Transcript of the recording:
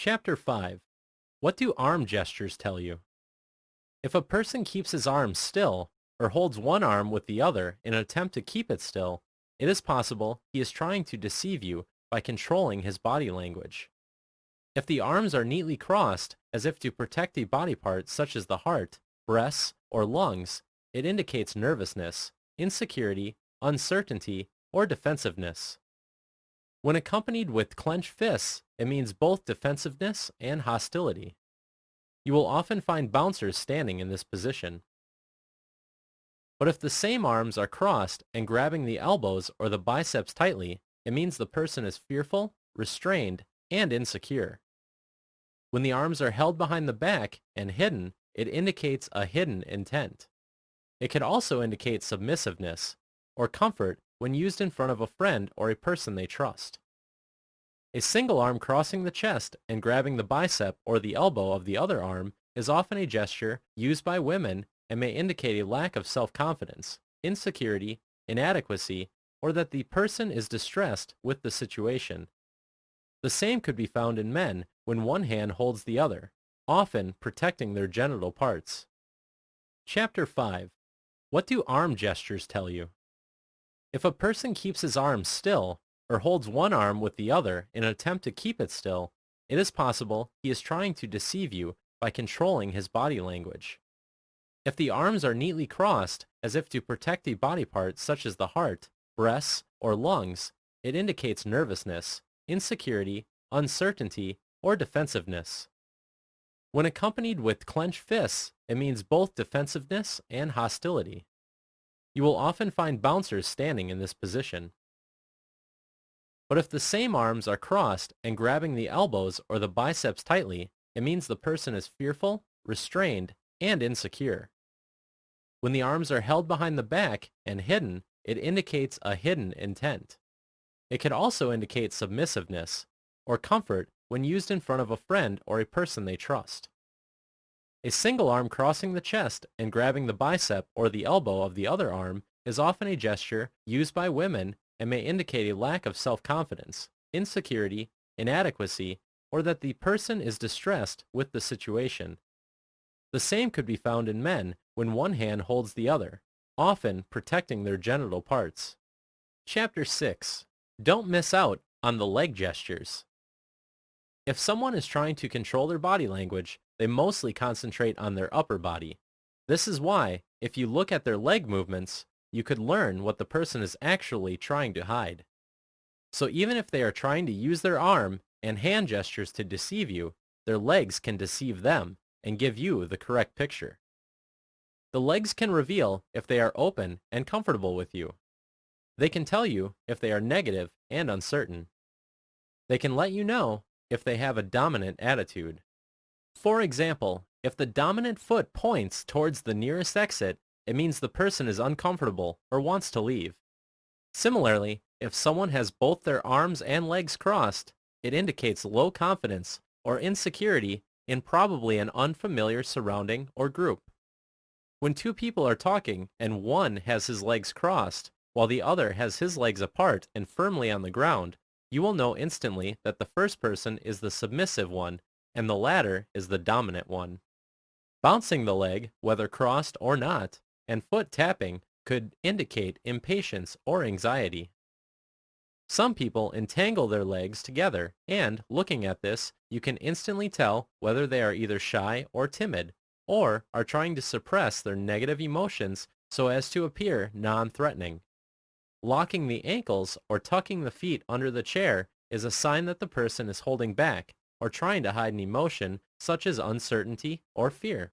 Chapter 5. What do arm gestures tell you? If a person keeps his arms still, or holds one arm with the other in an attempt to keep it still, it is possible he is trying to deceive you by controlling his body language. If the arms are neatly crossed, as if to protect a body part such as the heart, breasts, or lungs, it indicates nervousness, insecurity, uncertainty, or defensiveness. When accompanied with clenched fists, it means both defensiveness and hostility. You will often find bouncers standing in this position. But if the same arms are crossed and grabbing the elbows or the biceps tightly, it means the person is fearful, restrained, and insecure. When the arms are held behind the back and hidden, it indicates a hidden intent. It could also indicate submissiveness or comfort when used in front of a friend or a person they trust. A single arm crossing the chest and grabbing the bicep or the elbow of the other arm is often a gesture used by women and may indicate a lack of self-confidence, insecurity, inadequacy, or that the person is distressed with the situation. The same could be found in men when one hand holds the other, often protecting their genital parts. Chapter 5. What do arm gestures tell you? If a person keeps his arms still, or holds one arm with the other in an attempt to keep it still, it is possible he is trying to deceive you by controlling his body language. If the arms are neatly crossed, as if to protect a body part such as the heart, breasts, or lungs, it indicates nervousness, insecurity, uncertainty, or defensiveness. When accompanied with clenched fists, it means both defensiveness and hostility. You will often find bouncers standing in this position. But if the same arms are crossed and grabbing the elbows or the biceps tightly, it means the person is fearful, restrained, and insecure. When the arms are held behind the back and hidden, it indicates a hidden intent. It could also indicate submissiveness or comfort when used in front of a friend or a person they trust. A single arm crossing the chest and grabbing the bicep or the elbow of the other arm is often a gesture used by women and may indicate a lack of self-confidence, insecurity, inadequacy, or that the person is distressed with the situation. The same could be found in men when one hand holds the other, often protecting their genital parts. Chapter 6. Don't miss out on the leg gestures. If someone is trying to control their body language, they mostly concentrate on their upper body. This is why, if you look at their leg movements, you could learn what the person is actually trying to hide. So even if they are trying to use their arm and hand gestures to deceive you, their legs can deceive them and give you the correct picture. The legs can reveal if they are open and comfortable with you. They can tell you if they are negative and uncertain. They can let you know if they have a dominant attitude. For example, if the dominant foot points towards the nearest exit, it means the person is uncomfortable or wants to leave. Similarly, if someone has both their arms and legs crossed, it indicates low confidence or insecurity in probably an unfamiliar surrounding or group. When two people are talking and one has his legs crossed, while the other has his legs apart and firmly on the ground, you will know instantly that the first person is the submissive one and the latter is the dominant one. Bouncing the leg, whether crossed or not, and foot tapping could indicate impatience or anxiety. Some people entangle their legs together and, looking at this, you can instantly tell whether they are either shy or timid, or are trying to suppress their negative emotions so as to appear non-threatening. Locking the ankles or tucking the feet under the chair is a sign that the person is holding back or trying to hide an emotion such as uncertainty or fear.